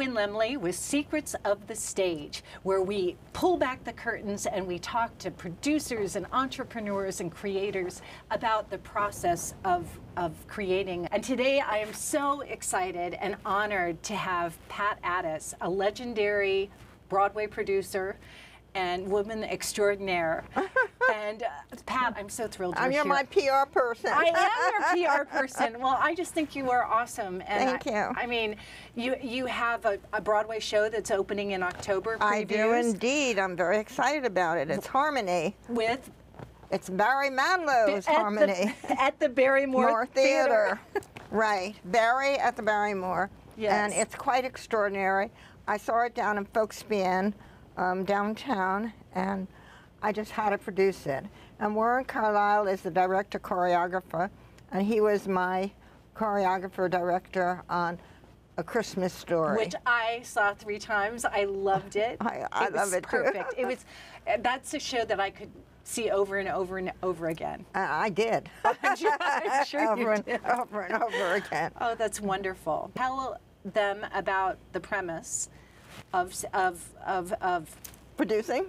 Quinn Lemley with Secrets of the Stage, where we pull back the curtains and we talk to producers and entrepreneurs and creators about the process of creating. And today I am so excited and honored to have Pat Addiss, a legendary Broadway producer and woman extraordinaire. And Pat, I'm so thrilled you're here. You're my PR person. I am your PR person. Well, I just think you are awesome. And Thank you. I mean, you have a Broadway show that's opening in October. Previews. I do indeed. I'm very excited about it. It's Harmony. It's Barry Manilow's Harmony. At the Barrymore Theater. Right. Barry at the Barrymore. Yes. And it's quite extraordinary. I saw it down in Folksbian, downtown, and I just had to produce it. And Warren Carlisle is the director-choreographer, and he was my choreographer-director on A Christmas Story. Which I saw 3 times. I loved it. I love it too. Perfect. It was. That's a show that I could see over and over and over again. I did. I'm sure over you did. Over and over again. Oh, that's wonderful. Tell them about the premise of producing.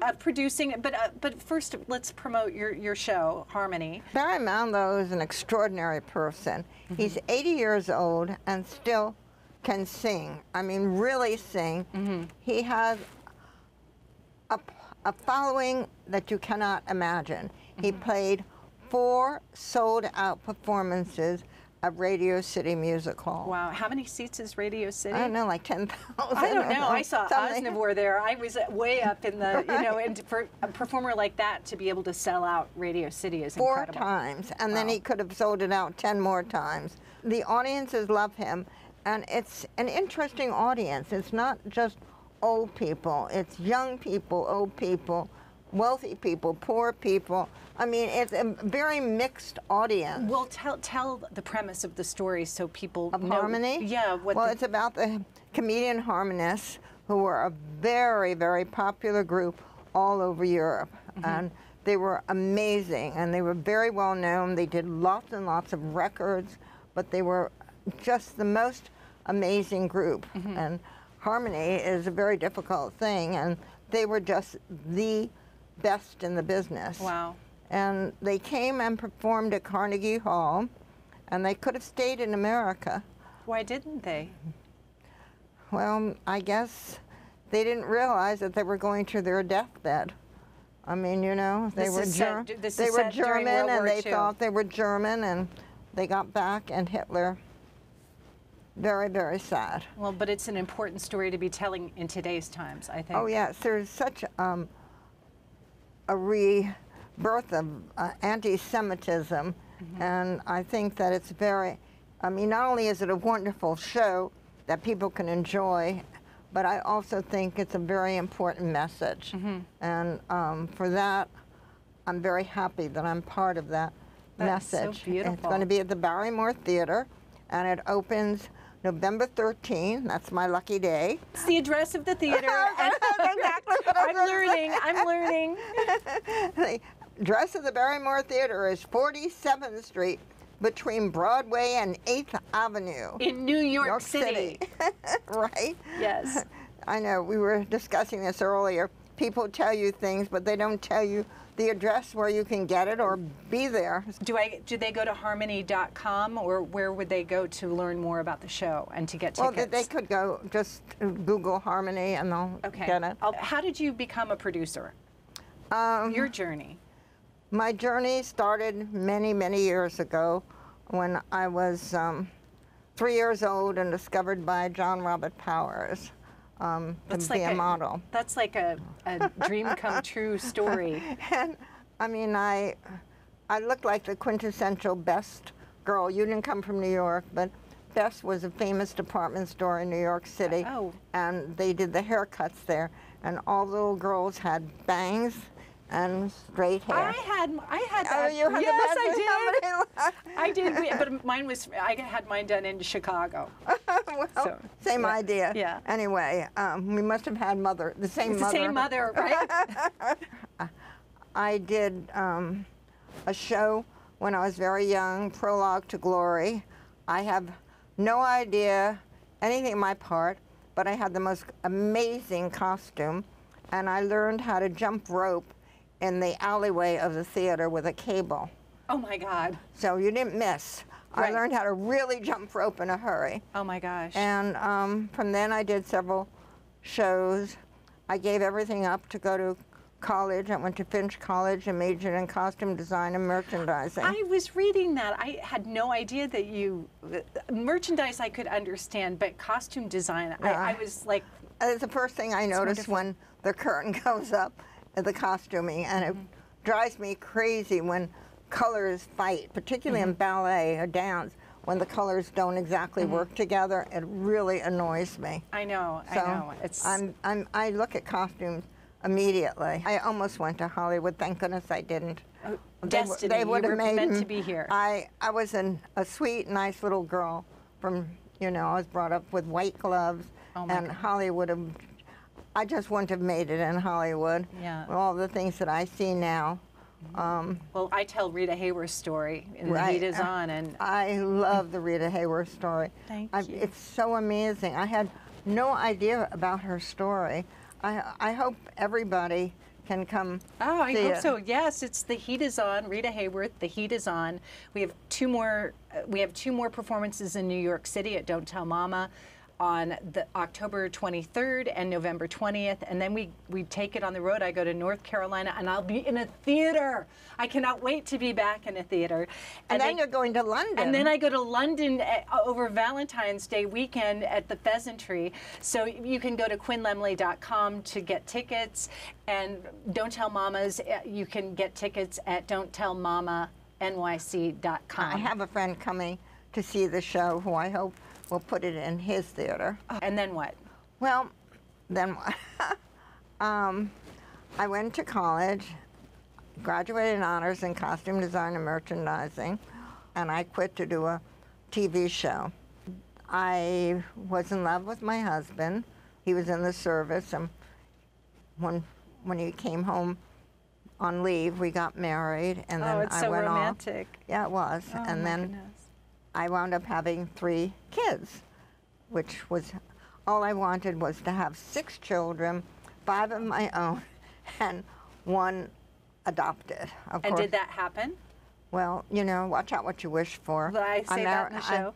But first, let's promote your show, Harmony. Barry Manilow is an extraordinary person. Mm-hmm. He's 80 years old and still can sing. I mean, really sing. Mm-hmm. He has a following that you cannot imagine. Mm-hmm. He played 4 sold-out performances at Radio City Music Hall. Wow, how many seats is Radio City? I don't know, like 10,000. I don't know. I saw Osnivore there. I was way up in the, you know, and for a performer like that to be able to sell out Radio City is incredible. 4 times, and wow. Then he could have sold it out 10 more times. The audiences love him, and it's an interesting audience. It's not just old people. It's young people, old people, wealthy people, poor people. I mean, it's a very mixed audience. Well, tell the premise of the story so people know. Harmony? Yeah. Well, it's about the comedian harmonists who were a very, very popular group all over Europe. Mm-hmm. And they were amazing, and they were very well known. They did lots and lots of records, but they were just the most amazing group. Mm-hmm. And harmony is a very difficult thing, and they were just the best in the business. Wow. And they came and performed at Carnegie Hall, and they could have stayed in America. Why didn't they? Well, I guess they didn't realize that they were going to their deathbed. I mean, you know, they were German, and they thought they were German, and they got back, and Hitler. Very, very sad. Well, but it's an important story to be telling in today's times, I think. Oh, yes. There's such a rebirth of anti-Semitism, mm-hmm. and I think that it's very, I mean, not only is it a wonderful show that people can enjoy, but I also think it's a very important message. Mm-hmm. And for that, I'm very happy that I'm part of that message. That's so beautiful. It's going to be at the Barrymore Theater, and it opens November 13th. That's my lucky day. It's the address of the theater. Exactly what I'm learning. The address of the Barrymore Theater is 47th Street between Broadway and 8th Avenue. In New York City. Right? Yes. I know, we were discussing this earlier. People tell you things, but they don't tell you the address where you can get it or be there. Do they go to harmony.com, or where would they go to learn more about the show and to get tickets? Well, they could go, just Google Harmony and they'll get it. How did you become a producer? Your journey. My journey started many, many years ago when I was 3 years old and discovered by John Robert Powers. To be a model. That's like a dream come true story. And I mean, I looked like the quintessential Best girl. You didn't come from New York, but Best was a famous department store in New York City. Oh. And they did the haircuts there, and all the little girls had bangs and straight hair. I had that. Oh, you had yes, the I did. But mine was, I had mine done in Chicago. Well, same idea. Yeah. Anyway, we must have had the same mother. The same mother, right? I did a show when I was very young, Prologue to Glory. I have no idea anything in my part. but I had the most amazing costume, and I learned how to jump rope in the alleyway of the theater with a cable. Oh my God. So you didn't miss. Right. I learned how to really jump rope in a hurry. Oh my gosh. And from then I did several shows. I gave everything up to go to college. I went to Finch College and majored in costume design and merchandising. I was reading that. I had no idea that you, merchandise I could understand, but costume design, I was like. It's the first thing I notice when the curtain goes up at the costuming, and it drives me crazy when colors fight, particularly in ballet or dance, when the colors don't exactly work together. It really annoys me. I know, So I know. It's I look at costumes immediately. I almost went to Hollywood. Thank goodness I didn't. destiny. They would have made meant to be here. I was a sweet, nice little girl from, I was brought up with white gloves, Oh my and God. Hollywood I just wouldn't have made it in Hollywood. Yeah. With all the things that I see now. Well, I tell Rita Hayworth's story in The Right. Heat Is On, and I love the Rita Hayworth story. Thank you. It's so amazing. I had no idea about her story. I hope everybody can come oh, I see hope it. so. Yes, it's The Heat Is On. Rita Hayworth, The Heat Is On. We have two more. We have two more performances in New York City at Don't Tell Mama on the October 23rd and November 20th, and then we take it on the road. I go to North Carolina, and I'll be in a theater. I cannot wait to be back in a theater. And then you're going to London. And then I go to London over Valentine's Day weekend at the Pheasantry. So you can go to QuinnLemley.com to get tickets, and Don't Tell Mamas, you can get tickets at Don'tTellMamaNYC.com. I have a friend coming to see the show who I hope will put it in his theater. And then what? Well, then I went to college, graduated in honors in costume design and merchandising, and I quit to do a TV show. I was in love with my husband. He was in the service, and when he came home on leave, we got married, and then it's I so went romantic. off. Yeah, it was. Oh, and my then goodness. I wound up having 3 kids, which was all I wanted was to have 6 children, 5 of my own, and 1 adopted. Of And course. did that happen? Well, watch out what you wish for. But I say that in the show.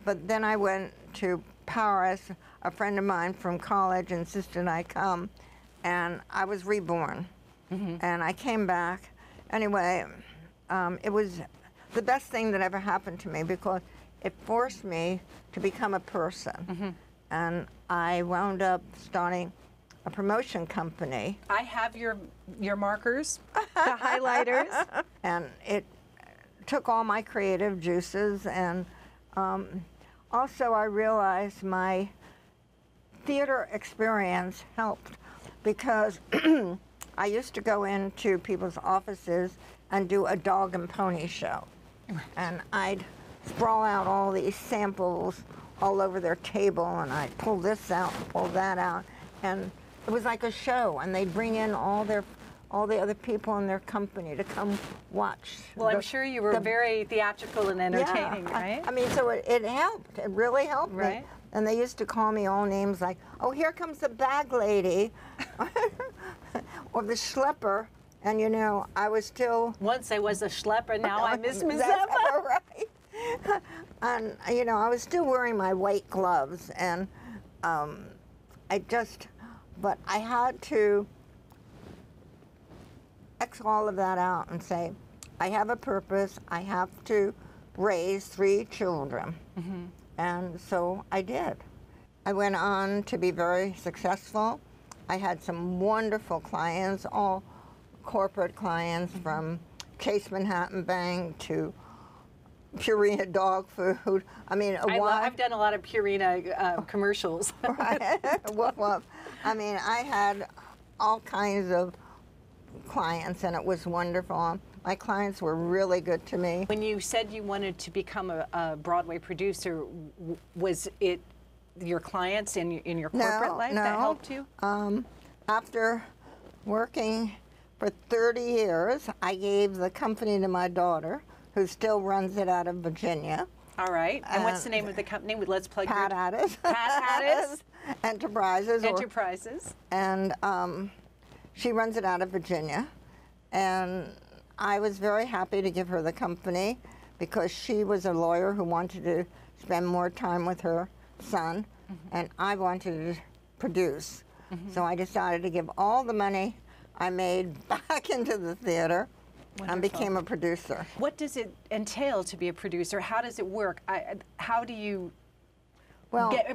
But then I went to Paris. A friend of mine from college insisted I come, and I was reborn. And I came back. Anyway, it was the best thing that ever happened to me because it forced me to become a person. And I wound up starting a promotion company. I have your markers, the highlighters. And it took all my creative juices, and also I realized my theater experience helped because I used to go into people's offices and do a dog and pony show. And I'd sprawl out all these samples all over their table, and I'd pull this out and pull that out. And it was like a show, and they'd bring in all the other people in their company to come watch. Well, I'm sure you were very theatrical and entertaining, right? I mean, so it helped. It really helped me. Right. And they used to call me all names like, oh, here comes the bag lady, or the schlepper. And I was still... Once I was a schlepper, now I'm Miss That's Mazeppa. right. And, I was still wearing my white gloves, and but I had to X all of that out and say, I have a purpose. I have to raise 3 children. And so I did. I went on to be very successful. I had some wonderful clients, all corporate clients, from Chase Manhattan Bank to Purina dog food. I mean, I've done a lot of Purina commercials. Right. Woof, woof. I mean, I had all kinds of clients, and it was wonderful. My clients were really good to me. When you said you wanted to become a Broadway producer, was it your clients in your corporate life that helped you? After working for 30 years, I gave the company to my daughter, who still runs it out of Virginia. All right. And what's the name of the company? Let's plug Pat Addiss. Pat Addiss. Enterprises. Enterprises. And she runs it out of Virginia. And I was very happy to give her the company because she was a lawyer who wanted to spend more time with her son, and I wanted to produce. So I decided to give all the money I made back into the theater. Wonderful. And became a producer. What does it entail to be a producer? How does it work? How do you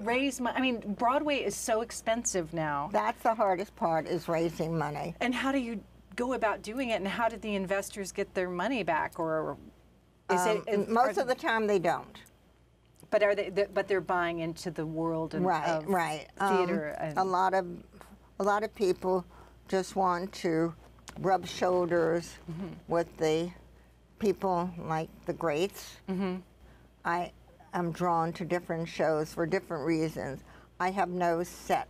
raise money? I mean, Broadway is so expensive now. That's the hardest part, is raising money. And how do you go about doing it, and how did the investors get their money back? Or is most of the time they don't. But are they? But they're buying into the world of theater. And a lot of people just want to rub shoulders with the people like the greats. I am drawn to different shows for different reasons. I have no set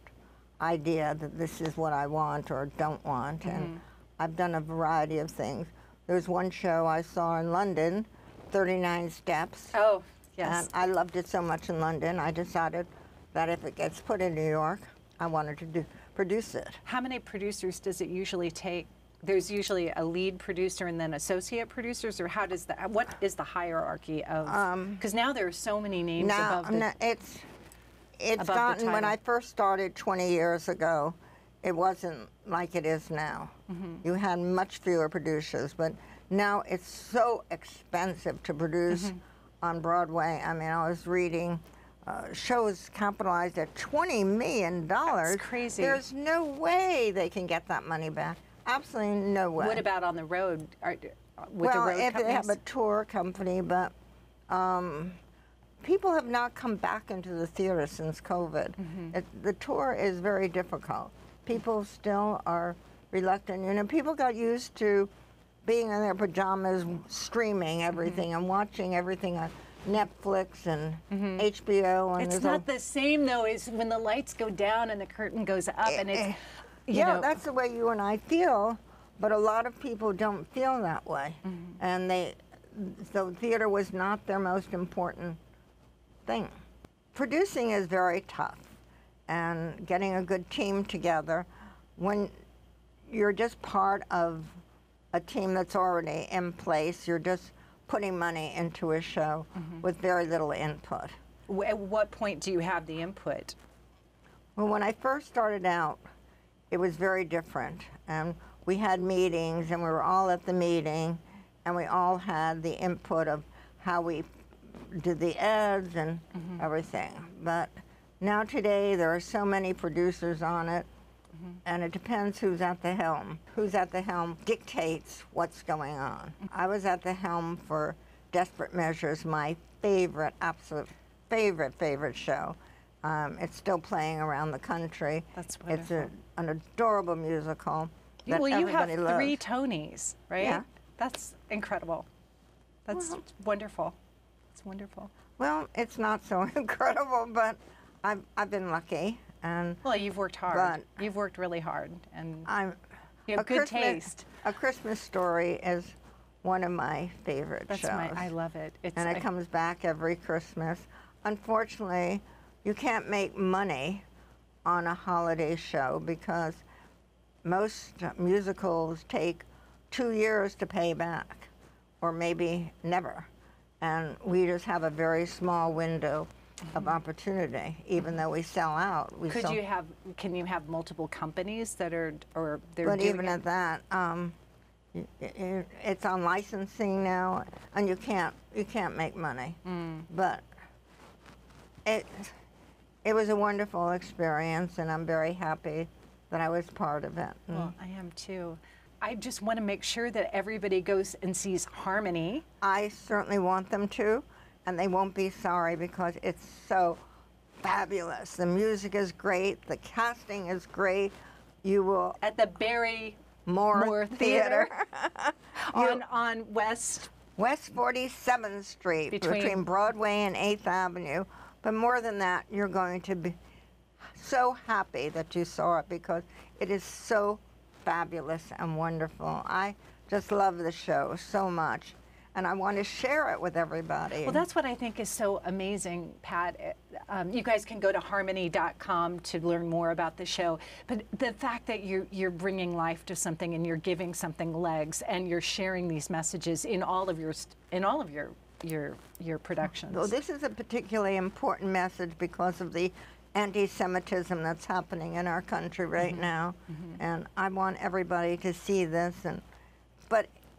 idea that this is what I want or don't want, and I've done a variety of things. There's one show I saw in London, 39 Steps. Oh, yes. And I loved it so much in London, I decided that if it gets put in New York, I wanted to produce it. How many producers does it usually take? There's usually a lead producer and then associate producers, or how does that? What is the hierarchy of? Because now there are so many names above the. It's gotten. When I first started 20 years ago, it wasn't like it is now. You had much fewer producers, but now it's so expensive to produce on Broadway. I mean, I was reading shows capitalized at $20 million. That's crazy. There's no way they can get that money back. Absolutely no way. What about on the road? Well, if they have a tour company, but people have not come back into the theater since COVID. The tour is very difficult. People still are reluctant. You know, people got used to being in their pajamas, streaming everything and watching everything on Netflix and HBO. And it's not the same, though, as when the lights go down and the curtain goes up, and it's. Yeah, that's the way you and I feel, but a lot of people don't feel that way. And so theater was not their most important thing. Producing is very tough, and getting a good team together. When you're just part of a team that's already in place, you're just putting money into a show with very little input. At what point do you have the input? Well, when I first started out, it was very different, and we had meetings, and we were all at the meeting, and we all had the input of how we did the ads and everything. But now today, there are so many producers on it, and it depends who's at the helm. Who's at the helm dictates what's going on. I was at the helm for Desperate Measures, my favorite, absolute favorite show. It's still playing around the country. That's wonderful. It's an adorable musical that you have everybody loves. 3 Tonys, right? Yeah. That's incredible. That's wonderful. It's wonderful. Well, it's not so incredible, but I've been lucky. And well, you've worked hard. You've worked really hard, and you have good taste. A Christmas Story is one of my favorite shows. I love it. It comes back every Christmas. Unfortunately, you can't make money on a holiday show because most musicals take 2 years to pay back, or maybe never. And we just have a very small window of opportunity, even though we sell out. Can you have multiple companies that are, or they're But doing even it? at that, it's on licensing now, and you can't make money. But it was a wonderful experience, and I'm very happy that I was part of it. Well, I am too. I just want to make sure that everybody goes and sees Harmony. I certainly want them to, and they won't be sorry because it's so fabulous. The music is great, the casting is great. You will at the Barrymore Theater on West 47th Street between Broadway and 8th Avenue. But more than that, you're going to be so happy that you saw it because it is so fabulous and wonderful. I just love the show so much. and I want to share it with everybody. Well, that's what I think is so amazing, Pat. You guys can go to harmony.com to learn more about the show. But the fact that you're bringing life to something and you're giving something legs and you're sharing these messages in all of your productions. Well, this is a particularly important message because of the anti-Semitism that's happening in our country right now, and I want everybody to see this.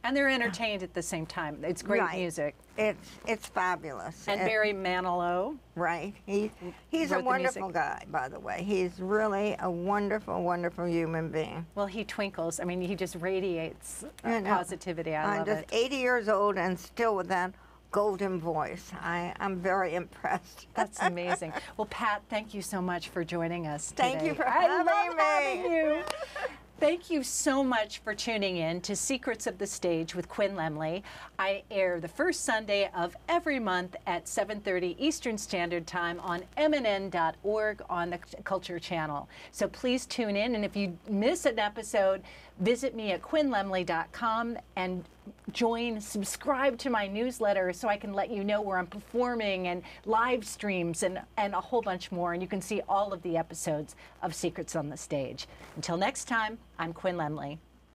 And they're entertained at the same time. It's great music. It's fabulous. And Barry Manilow. Right. He's a wonderful guy, by the way. He's really a wonderful, wonderful human being. Well, he twinkles. I mean, he just radiates positivity. I love it. I'm just 80 years old and still with that golden voice. I'm very impressed. That's amazing. Well, Pat, thank you so much for joining us today. Thank you for having me. I love having you. Thank you so much for tuning in to Secrets of the Stage with Quinn Lemley. I air the first Sunday of every month at 7:30 Eastern Standard Time on mnn.org on the Culture Channel. So please tune in, and if you miss an episode, visit me at quinnlemley.com and subscribe to my newsletter so I can let you know where I'm performing and live streams and a whole bunch more. And you can see all of the episodes of Secrets on the Stage. Until next time, I'm Quinn Lemley.